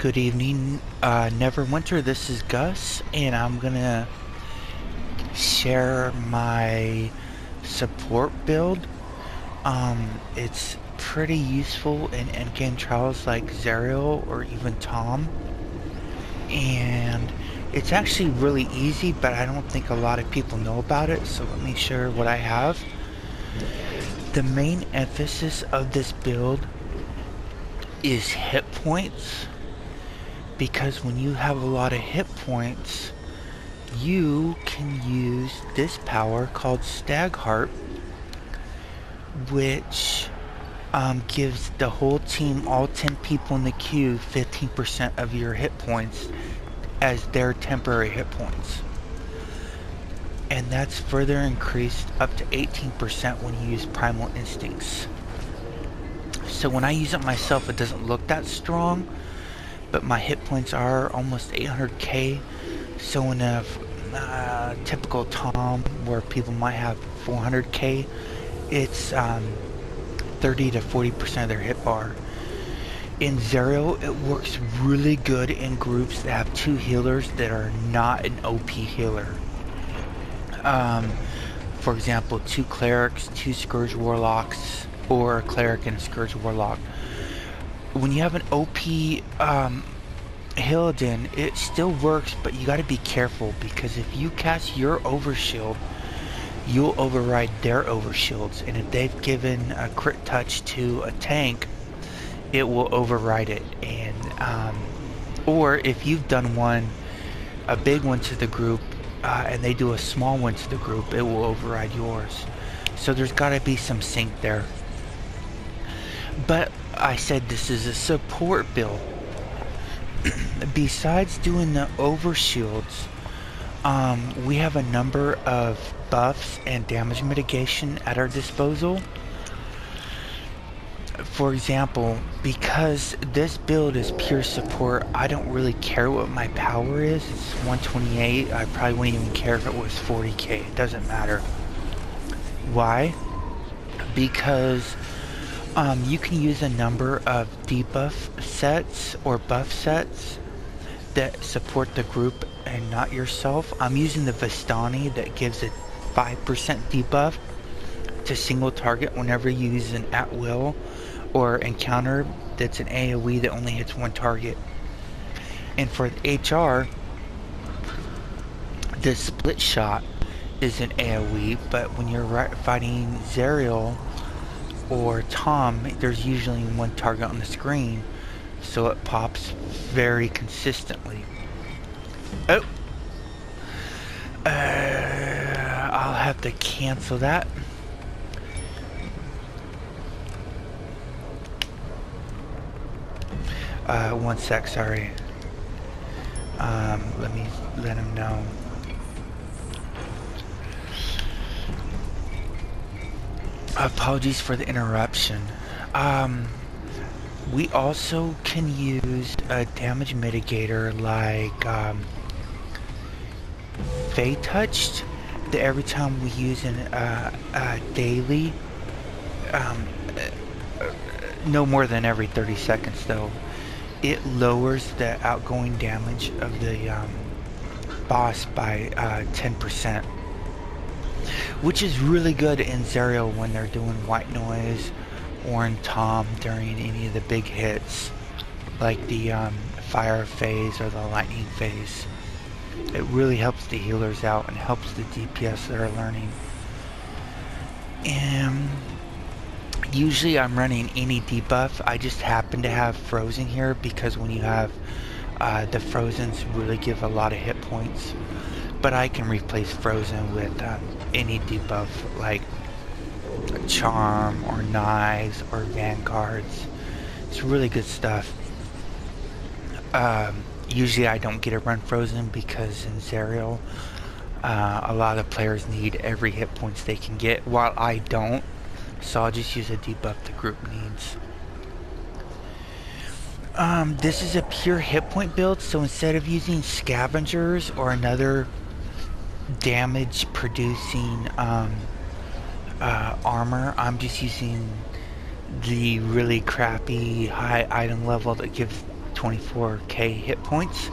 Good evening, Neverwinter. This is Gus, and I'm gonna share my support build. It's pretty useful in endgame trials like Zerial or even Tom, and it's actually really easy, but I don't think a lot of people know about it, so let me share what I have. The main emphasis of this build is hit points, because when you have a lot of hit points, you can use this power called Stag Heart, which gives the whole team, all 10 people in the queue, 15% of your hit points as their temporary hit points. And that's further increased up to 18% when you use Primal Instincts. So when I use it myself, it doesn't look that strong, but my hit points are almost 800k. So in a typical Tom, where people might have 400k, it's 30 to 40% of their hit bar. In Zerial, it works really good in groups that have two healers that are not an OP healer. For example, two clerics, two Scourge Warlocks, or a cleric and a Scourge Warlock. When you have an OP Hillidan, it still works, but you gotta be careful, because if you cast your overshield, you'll override their overshields, and if they've given a crit touch to a tank, it will override it. And or if you've done a big one to the group, and they do a small one to the group, it will override yours. So there's gotta be some sync there. But I said this is a support build. Besides doing the overshields, we have a number of buffs and damage mitigation at our disposal. For example, because this build is pure support, I don't really care what my power is. It's 128. I probably wouldn't even care if it was 40k. It doesn't matter. Why? Because you can use a number of debuff sets or buff sets that support the group and not yourself. I'm using the Vistani that gives a 5% debuff to single target whenever you use an at will or encounter that's an AoE that only hits one target. And for the HR, the split shot is an AoE, but when you're fighting Zerial or Tom, there's usually one target on the screen, so it pops very consistently. Oh! I'll have to cancel that. One sec, sorry. Let me let him know. Apologies for the interruption. We also can use a damage mitigator like Fey Touched, that every time we use a daily, no more than every 30 seconds though, it lowers the outgoing damage of the boss by 10%. Which is really good in Zerial when they're doing white noise, or in Tom during any of the big hits, like the fire phase or the lightning phase. It really helps the healers out and helps the DPS that are learning. And usually I'm running any debuff. I just happen to have Frozen here because when you have the Frozens really give a lot of hit points. But I can replace Frozen with any debuff like Charm or Knives or Vanguards. It's really good stuff. Usually I don't get to run Frozen because in Zerial a lot of players need every hit points they can get, while I don't. So I'll just use a debuff the group needs. This is a pure hit point build, so instead of using scavengers or another damage producing armor, I'm just using the really crappy high item level that gives 24k hit points.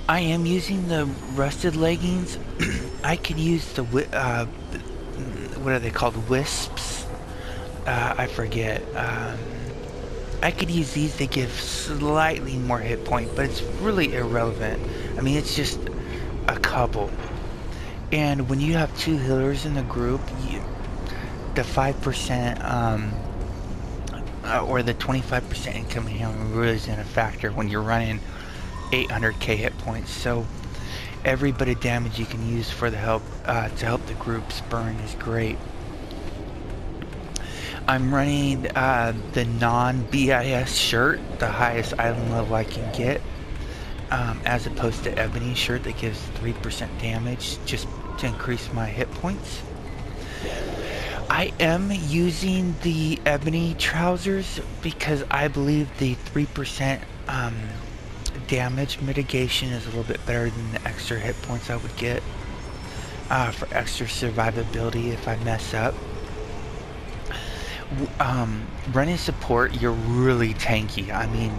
I am using the rusted leggings. I could use the what are they called? Wisps? I forget. I could use these. They give slightly more hit point, but it's really irrelevant. I mean, it's just a couple. And when you have two healers in the group, the 5% or the 25% incoming healing really isn't a factor when you're running 800k hit points. So every bit of damage you can use for the help to help the group burn is great. I'm running the non-BIS shirt, the highest item level I can get, as opposed to Ebony shirt that gives 3% damage just to increase my hit points. I am using the Ebony trousers because I believe the 3% damage mitigation is a little bit better than the extra hit points I would get for extra survivability if I mess up. Running support, you're really tanky. I mean,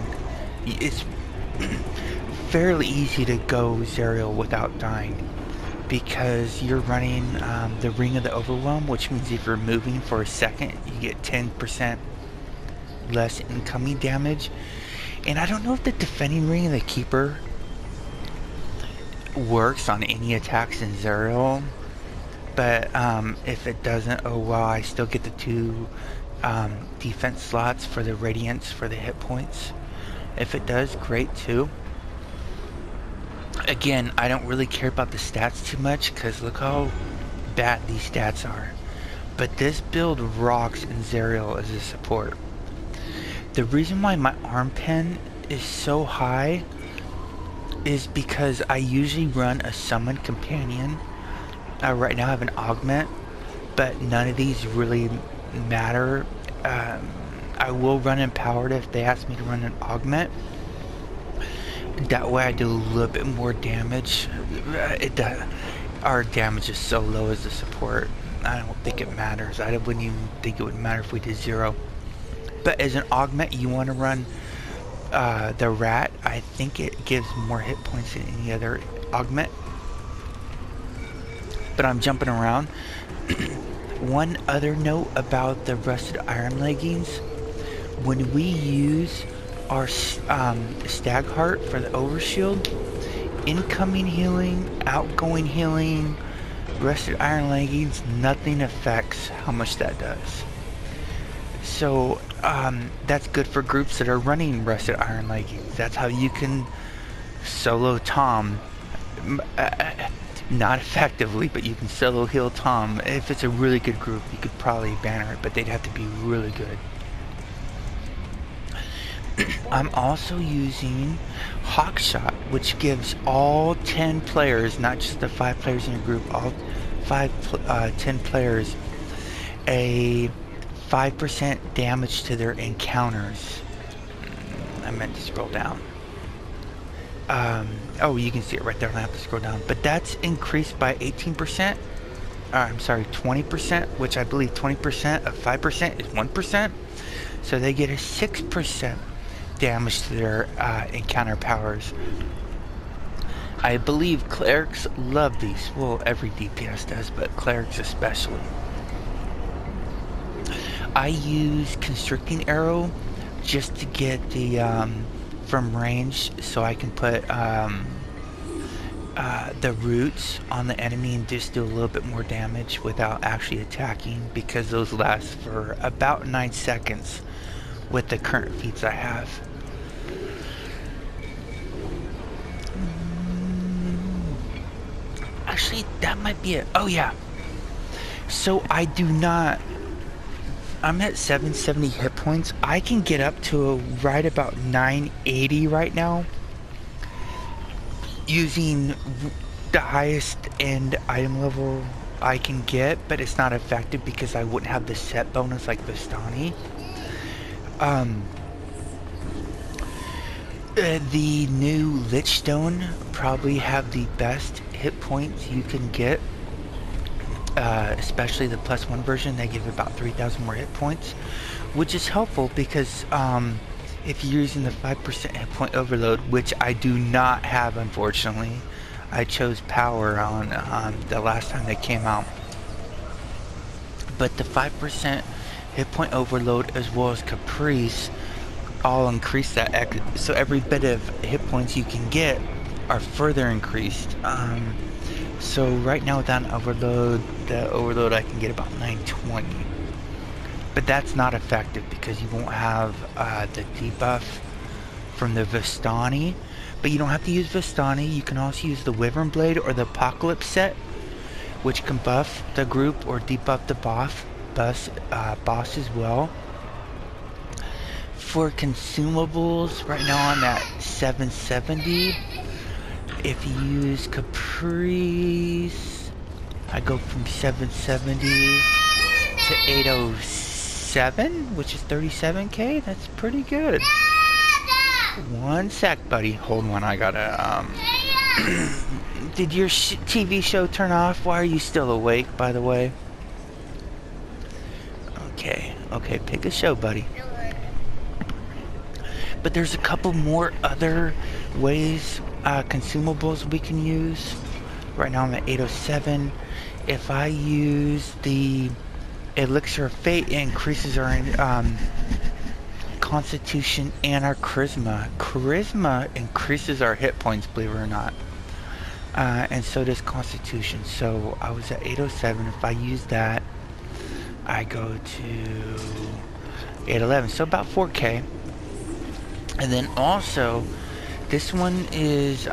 it's fairly easy to go Zerial without dying because you're running the Ring of the Overwhelm, which means if you're moving for a second, you get 10% less incoming damage. And I don't know if the defending Ring of the Keeper works on any attacks in Zerial, but if it doesn't, oh well, I still get the 2 defense slots for the Radiance for the hit points. If it does, great too. Again, I don't really care about the stats too much because look how bad these stats are. But this build rocks in Zerial as a support. The reason why my arm pen is so high is because I usually run a summoned companion. Right now I have an augment, but none of these really matter. I will run empowered if they ask me to run an augment. That way I do a little bit more damage. Our damage is so low as a support. I don't think it matters. I wouldn't even think it would matter if we did 0. But as an augment, you want to run the rat. I think it gives more hit points than any other augment. But I'm jumping around. One other note about the rusted iron leggings: when we use our stag heart for the overshield, incoming healing, outgoing healing, rusted iron leggings, nothing affects how much that does. So that's good for groups that are running rusted iron leggings. That's how you can solo Tom. Not effectively, but you can solo heal Tom. If it's a really good group, you could probably banner it, but they'd have to be really good. I'm also using Hawkshot, which gives all 10 players, not just the 5 players in your group, all 10 players, a 5% damage to their encounters. I meant to scroll down. Oh, you can see it right there. I don't have to scroll down. But that's increased by 18%. I'm sorry, 20%, which I believe 20% of 5% is 1%. So they get a 6% damage to their encounter powers. I believe clerics love these. Well, every DPS does, but clerics especially. I use Constricting Arrow just to get the from range, so I can put the roots on the enemy and just do a little bit more damage without actually attacking, because those last for about 9 seconds with the current feats I have. Actually, that might be it. Oh yeah. So I do not... I'm at 770 hit points. I can get up to right about 980 right now using the highest end item level I can get, but it's not effective because I wouldn't have the set bonus like Vistani. The new Lichstone probably have the best hit points you can get. Especially the +1 version, they give about 3,000 more hit points, which is helpful because if you're using the 5% hit point overload, which I do not have, unfortunately. I chose power on the last time they came out. But the 5% hit point overload as well as caprice all increase that, so every bit of hit points you can get are further increased. So right now without an overload, the overload I can get about 920. But that's not effective because you won't have the debuff from the Vistani. But you don't have to use Vistani. You can also use the Wyvern Blade or the Apocalypse set, which can buff the group or debuff the boss as well. For consumables, right now I'm at 770. If you use Caprice, I go from 770 to 807, which is 37k. That's pretty good. One sec, buddy. Hold on, I gotta, Did your TV show turn off? Why are you still awake, by the way? Okay, pick a show, buddy. But there's a couple more other ways, consumables we can use. Right now I'm at 807. If I use the Elixir of Fate, it increases our Constitution and our Charisma. Charisma increases our hit points, believe it or not. And so does Constitution. So I was at 807. If I use that, I go to 811. So about 4k. And then also, this one is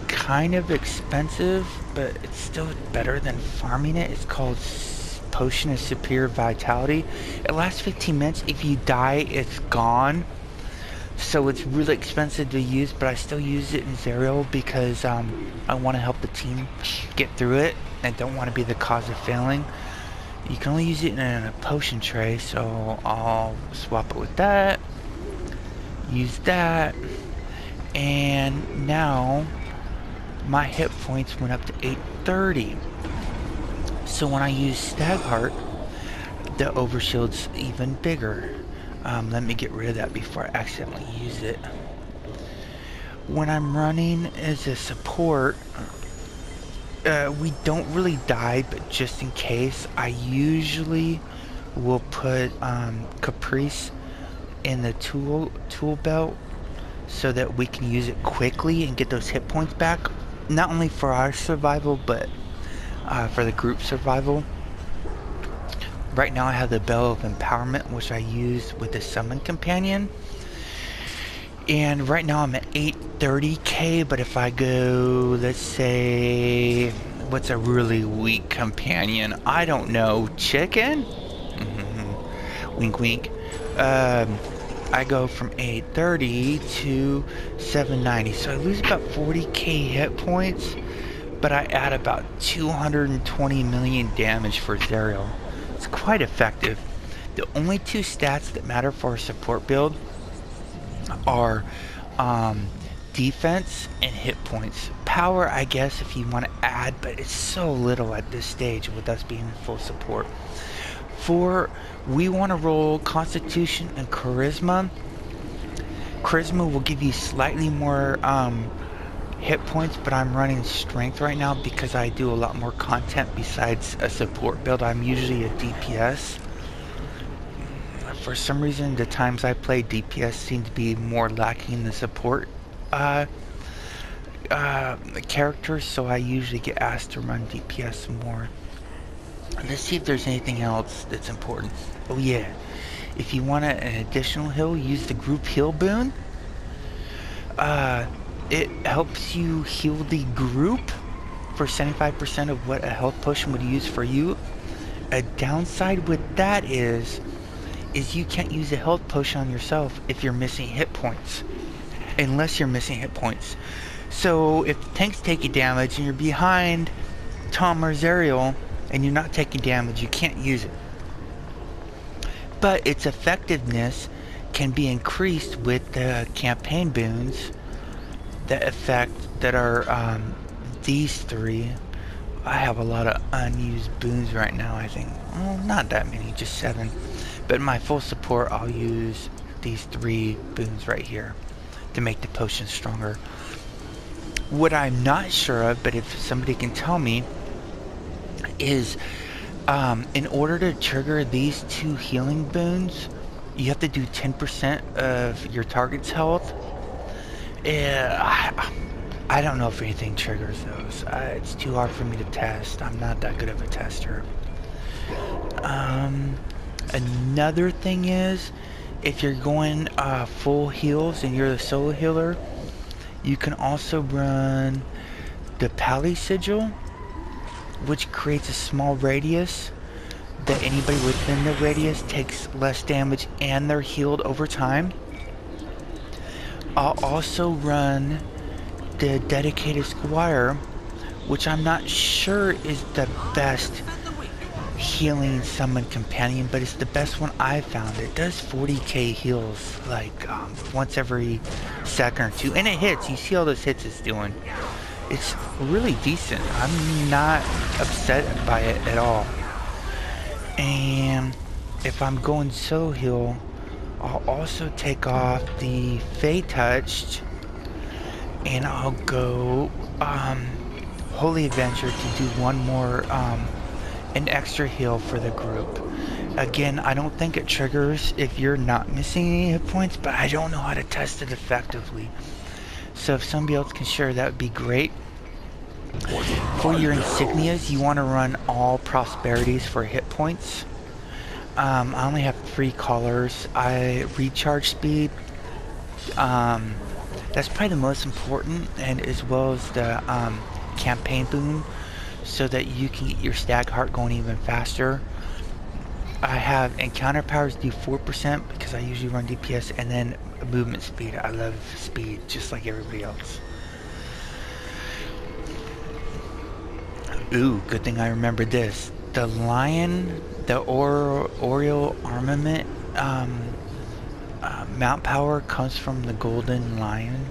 kind of expensive, but it's still better than farming it. It's called Potion of Superior Vitality. It lasts 15 minutes. If you die, it's gone. So it's really expensive to use, but I still use it in Zerial because I want to help the team get through it and don't want to be the cause of failing. You can only use it in a potion tray, so I'll swap it with that. Use that, and now my hit points went up to 830. So when I use Stagheart, the overshield's even bigger. Let me get rid of that before I accidentally use it. When I'm running as a support, we don't really die, but just in case, I usually will put Caprice in the tool belt so that we can use it quickly and get those hit points back, not only for our survival but for the group survival. Right now I have the Bell of Empowerment, which I use with the Summon Companion, and right now I'm at 830k. But if I go, let's say, what's a really weak companion? I don't know, chicken? Wink wink. I go from 830 to 790, so I lose about 40k hit points, but I add about 220 million damage for Zerial. It's quite effective. The only two stats that matter for a support build are defense and hit points. Power, I guess, if you want to add, but it's so little at this stage with us being full support. We want to roll Constitution and Charisma. Charisma will give you slightly more hit points, but I'm running Strength right now because I do a lot more content besides a support build. I'm usually a DPS. For some reason, the times I play DPS seem to be more lacking the support characters, so I usually get asked to run DPS more. Let's see if there's anything else that's important. Oh yeah, if you want an additional heal, use the group heal boon. It helps you heal the group for 75% of what a health potion would use for you. A downside with that is you can't use a health potion on yourself if you're missing hit points. Unless you're missing hit points. So if tanks take you damage and you're behind Tom or Zerial and you're not taking damage, you can't use it. But its effectiveness can be increased with the campaign boons that are these three. I have a lot of unused boons right now, I think. Well, not that many, just 7. But my full support, I'll use these 3 boons right here to make the potion stronger. What I'm not sure of, but if somebody can tell me, is in order to trigger these 2 healing boons, you have to do 10% of your target's health. I don't know if anything triggers those. It's too hard for me to test. I'm not that good of a tester. Another thing is, if you're going full heals and you're the solo healer, you can also run the Pally Sigil, which creates a small radius that anybody within the radius takes less damage and they're healed over time. I'll also run the Dedicated Squire, which I'm not sure is the best healing summon companion, but it's the best one I've found. It does 40k heals like once every second or two, and it hits. You see all those hits it's doing. It's really decent. I'm not upset by it at all. And if I'm going solo heal, I'll also take off the Fey Touched, and I'll go Holy Adventure to do one more an extra heal for the group. Again, I don't think it triggers if you're not missing any hit points, but I don't know how to test it effectively. So if somebody else can share, that would be great. For your insignias, you want to run all prosperities for hit points. I only have 3 collars. Recharge speed. That's probably the most important, and as well as the campaign boon, so that you can get your stag heart going even faster. I have encounter powers do 4% because I usually run DPS, and then movement speed. I love speed just like everybody else. Ooh, good thing I remembered this. The lion, the Oriole armament mount power comes from the golden lion,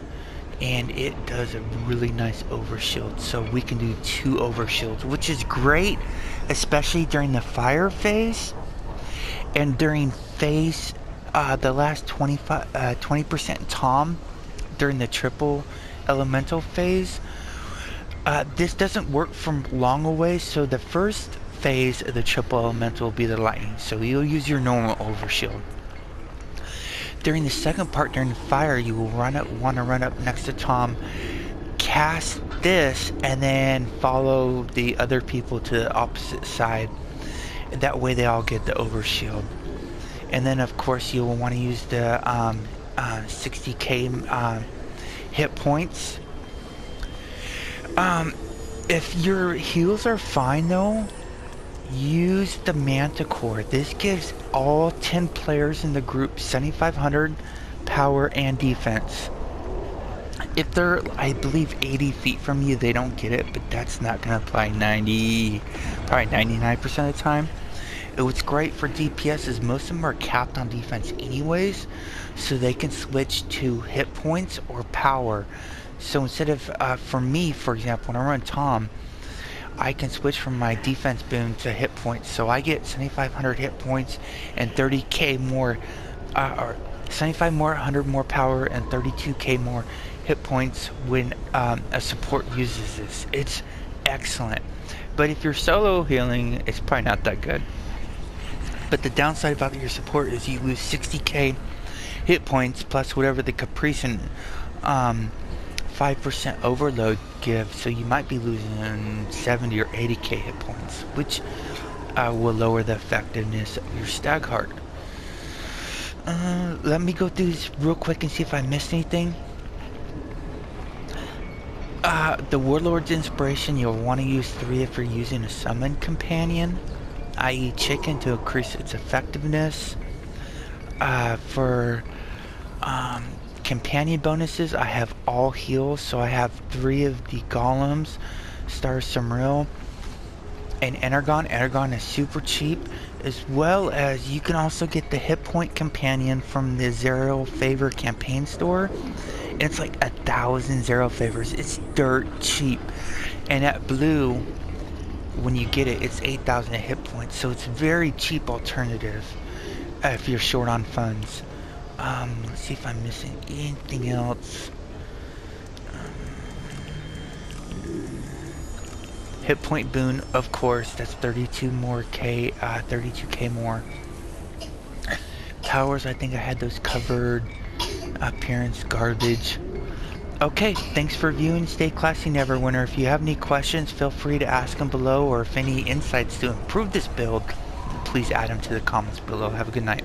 and it does a really nice overshield, so we can do 2 overshields, which is great, especially during the fire phase and during phase the last 20% Tom during the triple elemental phase. This doesn't work from long away, so the first phase of the triple elemental will be the lightning, so you'll use your normal overshield. During the second part, during the fire, you will want to run up next to Tom, cast this, and then follow the other people to the opposite side. That way they all get the overshield. And then of course you will want to use the 60k hit points. If your heals are fine though, use the Manticore. This gives all 10 players in the group 7,500 power and defense. If they're, I believe, 80 feet from you, they don't get it, but that's not going to apply probably 99% of the time. What's great for DPS is most of them are capped on defense anyways, so they can switch to hit points or power. So instead of, for me, for example, when I run Tom, I can switch from my defense boon to hit points. So I get 7,500 hit points and 30k more, or 7,500 more power and 32k more hit points when a support uses this. It's excellent. But if you're solo healing, it's probably not that good. But the downside about your support is you lose 60k hit points plus whatever the Caprice and 5% overload gives, so you might be losing 70 or 80k hit points, which will lower the effectiveness of your stag heart. Let me go through this real quick and see if I missed anything. The Warlord's Inspiration, you'll want to use 3 if you're using a summon companion, i.e. chicken, to increase its effectiveness. For companion bonuses, I have all heals, so I have 3 of the golems, Star Samril, and Energon. Energon is super cheap, as well as you can also get the hit point companion from the Zero Favor campaign store. And it's like 1,000 Zero Favors. It's dirt cheap, and at blue, when you get it, it's 8,000 hit points, so it's a very cheap alternative if you're short on funds. Let's see if I'm missing anything else. Hit point boon, of course, that's 32 more K, 32k more. Powers, I think I had those covered. Appearance, garbage. Okay, thanks for viewing. Stay classy, Neverwinter. If you have any questions, feel free to ask them below, or if any insights to improve this build, please add them to the comments below. Have a good night.